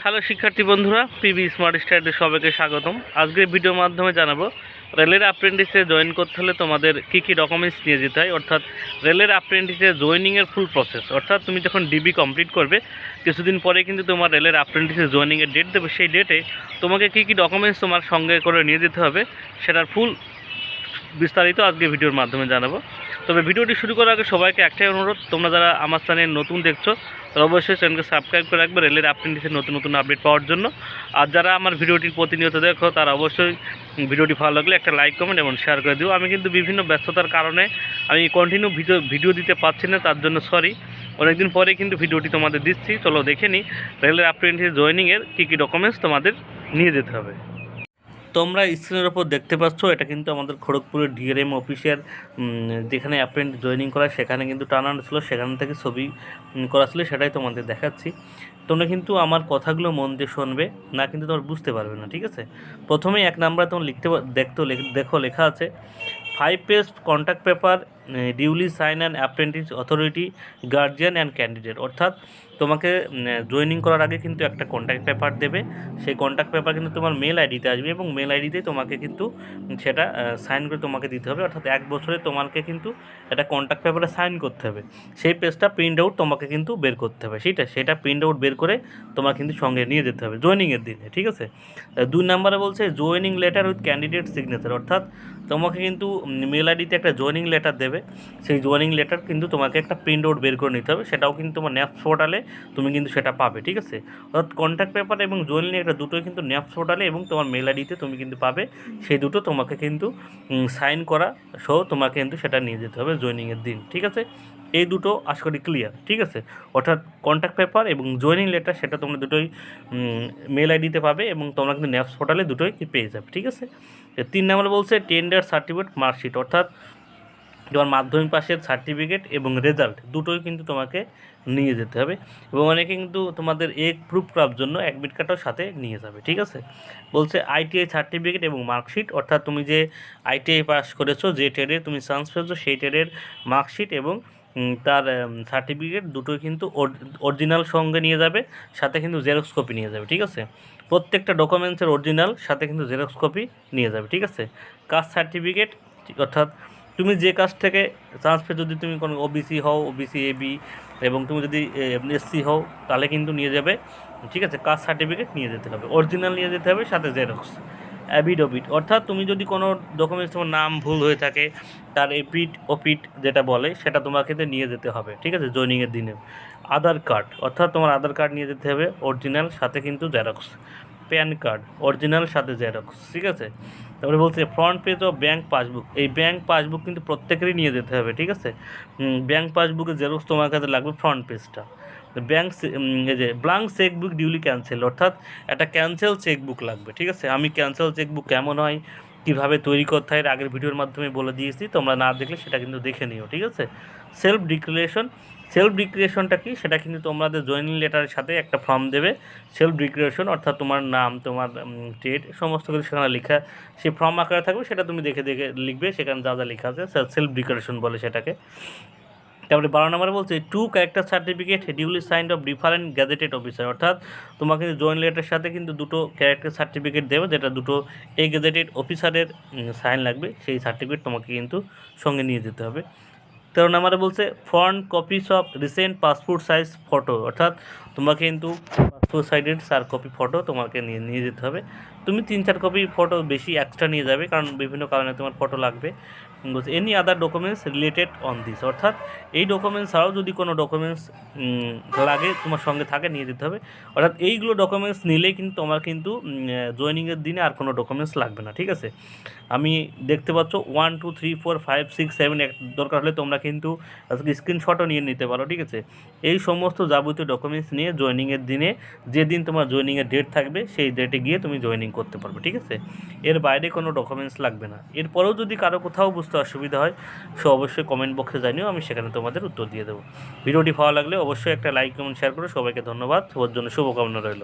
Hello শিক্ষার্থী বন্ধুরা, PB smart স্টাডিতে সবাইকে স্বাগতম। আজকের ভিডিওর মাধ্যমে জানাবো রেলের অ্যাপ্রেন্টিসে জয়েন করতে হলে তোমাদের কী কী ডকুমেন্টস নিয়ে যেতে হয়, অর্থাৎ রেলের অ্যাপ্রেন্টিসে জয়েনিংয়ের ফুল প্রসেস। অর্থাৎ তুমি যখন ডিবি কমপ্লিট করবে কিছুদিন পরে কিন্তু তোমার রেলের অ্যাপ্রেন্টিসে জয়েনিংয়ের ডেট দেবে। সেই ডেটে তোমাকে কী কী ডকুমেন্টস তোমার সঙ্গে করে নিয়ে যেতে হবে সেটার ফুল বিস্তারিত আজকে ভিডিওর মাধ্যমে জানাবো। তবে ভিডিওটি শুরু করার আগে সবাইকে একটাই অনুরোধ, তোমরা যারা আমার চ্যানেল নতুন দেখছো তারা অবশ্যই চ্যানেলকে সাবস্ক্রাইব করে রাখবে রেলের অ্যাপ্রেন্টিসের নতুন নতুন আপডেট পাওয়ার জন্য। আর যারা আমার ভিডিওটি প্রতিনিয়ত দেখো তারা অবশ্যই ভিডিওটি ভালো লাগলে একটা লাইক কমেন্ট এবং শেয়ার করে দিও। আমি কিন্তু বিভিন্ন ব্যস্ততার কারণে আমি কন্টিনিউ ভিডিও দিতে পারছি না, তার জন্য সরি। অনেকদিন পরে কিন্তু ভিডিওটি তোমাদের দিচ্ছি। চলো দেখে নিই রেলের অ্যাপ্রেন্টিস জয়েনিংয়ের কী কী ডকুমেন্টস তোমাদের নিয়ে যেতে হবে। তোমরা স্ক্রিনের ওপর দেখতে পাচ্ছ, এটা কিন্তু আমাদের খড়গপুরের ডিআরএম অফিসের যেখানে অ্যাপ্রেন্টিস জয়েনিং করা সেখানে কিন্তু টানানো ছিল, সেখান থেকে ছবি করা ছিল, সেটাই তোমাদের দেখাচ্ছি। তোমরা কিন্তু আমার কথাগুলো মন দিয়ে শুনবে, না কিন্তু তোমরা বুঝতে পারবে না, ঠিক আছে। প্রথমেই এক নাম্বারে তোমরা দেখো লেখা আছে 5 page contact paper duly sign and apprentice authority guardian and candidate. অর্থাৎ তোমাকে জয়েনিং করার আগে কিন্তু একটা কন্ট্যাক্ট পেপার দেবে। সেই কন্ট্যাক্ট পেপার কিন্তু তোমার মেল আইডিতে আসবে এবং মেল আইডিতেই তোমাকে কিন্তু সেটা সাইন করে তোমাকে দিতে হবে। অর্থাৎ 1 বছরে তোমাকে কিন্তু একটা কন্ট্যাক্ট পেপারে সাইন করতে হবে। সেই পেজটা প্রিন্ট আউট তোমাকে কিন্তু বের করতে হবে, সেটা প্রিন্ট আউট বের করে তোমার কিন্তু সঙ্গে নিয়ে যেতে হবে জয়েনিংয়ের দিনে, ঠিক আছে। 2 নম্বরে বলছে joining letter with candidate signature. অর্থাৎ তোমাকে কিন্তু মেল আইডিতে একটা জয়েনিং লেটার দেবে। সেই জয়েনিং লেটার কিন্তু তোমাকে একটা প্রিন্ট আউট বের করে নিতে হবে, সেটাও কিন্তু তোমার ন্যাপস পোর্টালে তুমি কিন্তু সেটা পাবে, ঠিক আছে। অর্থাৎ কন্ট্যাক্ট পেপার এবং জয়েনিং লেটার দুটোই কিন্তু ন্যাপস পোর্টালে এবং তোমার মেল আইডিতে তুমি কিন্তু পাবে। সেই দুটো তোমাকে কিন্তু সাইন করা সহ তোমাকে কিন্তু সেটা নিয়ে যেতে হবে জয়েনিংয়ের দিন, ঠিক আছে। এই দুটো আশা করি ক্লিয়ার, ঠিক আছে। অর্থাৎ কন্ট্যাক্ট পেপার এবং জয়েনিং লেটার সেটা তোমরা দুটোই মেল আইডিতে পাবে এবং তোমরা কিন্তু ন্যাপস পোর্টালে দুটোই পেয়ে যাবে, ঠিক আছে। 3 নম্বরে বলছে টেন্ডার সার্টিফিকেট মার্কশিট। অর্থাৎ তোমার মাধ্যমিক পাশের সার্টিফিকেট এবং রেজাল্ট দুটোই কিন্তু তোমাকে নিয়ে যেতে হবে এবং অনেকে কিন্তু তোমাদের প্রুফ করার জন্য অ্যাডমিট কার্ডটাও সাথে নিয়ে যাবে, ঠিক আছে। বলছে আইটিআই সার্টিফিকেট এবং মার্কশিট। অর্থাৎ তুমি যে আইটিআই পাস করেছো, যে ট্রেডে তুমি চান্স পেয়েছো সেই ট্রেডের মার্কশিট এবং তার সার্টিফিকেট দুটোই কিন্তু অরিজিনাল সঙ্গে নিয়ে যাবে, সাথে কিন্তু জেরক্স কপি নিয়ে যাবে, ঠিক আছে। প্রত্যেকটা ডকুমেন্টসের অরিজিনাল সাথে কিন্তু জেরক্স কপি নিয়ে যাবে, ঠিক আছে। কাস্ট সার্টিফিকেট, অর্থাৎ তুমি যে কাজ থেকে চান্স পেয়ে, যদি তুমি কোনো ওবিসি হও, ওবিসি এবি এবং তুমি যদি এসসি হও তাহলে কিন্তু নিয়ে যাবে, ঠিক আছে। কাস্ট সার্টিফিকেট নিয়ে যেতে হবে, অরিজিনাল নিয়ে যেতে হবে, সাথে জেরক্স। অ্যাফিডেভিট, অর্থাৎ তুমি যদি কোনো ডকুমেন্টস তোমার নাম ভুল হয়ে থাকে তার এপিট ওপিট যেটা বলে সেটা তোমাকে নিয়ে যেতে হবে, ঠিক আছে, জয়েনিংয়ের দিনে। আধার কার্ড, অর্থাৎ তোমার আধার কার্ড নিয়ে যেতে হবে অরিজিনাল, সাথে কিন্তু জেরক্স। প্যান কার্ড অরিজিনাল, সাথে জেরক্স, ঠিক আছে। তারপরে বলছে front page of bank passbook. এই ব্যাঙ্ক পাসবুক কিন্তু প্রত্যেকেরই নিয়ে যেতে হবে, ঠিক আছে। ব্যাঙ্ক পাসবুকের জেরক্স তোমার কাছে লাগবে ফ্রন্ট পেজটা। ব্যাঙ্ক এই যে ব্লাঙ্ক চেকবুক ডিউলি ক্যান্সেল, অর্থাৎ একটা ক্যান্সেল চেকবুক লাগবে, ঠিক আছে। আমি ক্যান্সেল চেকবুক কেমন হয়, কীভাবে তৈরি করতে হয় আগের ভিডিওর মাধ্যমে বলে দিয়েছি, তোমরা না দেখলে সেটা কিন্তু দেখে নিও, ঠিক আছে। সেলফ ডিক্লারেশনটা কি, সেটা কিন্তু তোমাদের জয়েনিং লেটারের সাথে একটা ফর্ম দেবে। সেলফ ডিক্লারেশন অর্থাৎ তোমার নাম, তোমার ডেট, সমস্ত কিছু সেখানে লেখা সেই ফর্ম আকারে থাকবে, সেটা তুমি দেখে লিখবে, সেখানে যা যা লেখা আছে সেলফ ডিক্লারেশন বলে সেটাকে। তারপরে 12 নম্বরে বলছে 2 character certificate duly signed of different gazetted officer. অর্থাৎ তোমাকে জয়েন লেটারের সাথে কিন্তু দুটো ক্যারেক্টার সার্টিফিকেট দেবে, যেটা দুটো গেজেটেড অফিসারের সাইন লাগবে, সেই সার্টিফিকেট তোমাকে কিন্তু সঙ্গে নিয়ে যেতে হবে। 13 নম্বরে বলছে front copies of recent passport size photo. অর্থাৎ তোমাকে কিন্তু পাসপোর্ট সাইজের 4 কপি ফটো তোমাকে নিয়ে যেতে হবে। তুমি 3-4 কপি ফটো বেশি এক্সট্রা নিয়ে যাবে, কারণ বিভিন্ন কারণে তোমার ফটো লাগবে। বলছে any other documents related on this. অর্থাৎ এই ডকুমেন্টস ছাড়াও যদি কোনো ডকুমেন্টস লাগে তোমার সঙ্গে থাকে, নিয়ে যেতে হবে। অর্থাৎ এইগুলো ডকুমেন্টস নিলেই কিন্তু তোমার কিন্তু জয়েনিংয়ের দিনে আর কোনো ডকুমেন্টস লাগবে না, ঠিক আছে। আমি দেখতে পাচ্ছ 1 2 3 4 5 6 7 দরকার হলে তোমরা কিন্তু স্ক্রিনশটও নিয়ে নিতে পারো, ঠিক আছে। এই সমস্ত যাবতীয় ডকুমেন্টস নিয়ে জয়েনিংয়ের দিনে, যেদিন তোমার জয়েনিংয়ের ডেট থাকবে সেই ডেটে গিয়ে তুমি জয়েনিং করতে পারবে, ঠিক আছে। এর বাইরে কোনো ডকুমেন্টস লাগবে না। এরপরেও যদি কারো কোথাও বুঝতে অসুবিধা হয় সে অবশ্যই কমেন্ট বক্সে জানিও, আমি সেখানে তোমাদের উত্তর দিয়ে দেবো। ভিডিওটি ভালো লাগলে অবশ্যই একটা লাইক কমেন্ট শেয়ার করে সবাইকে ধন্যবাদ, ওর জন্য শুভকামনা রইল।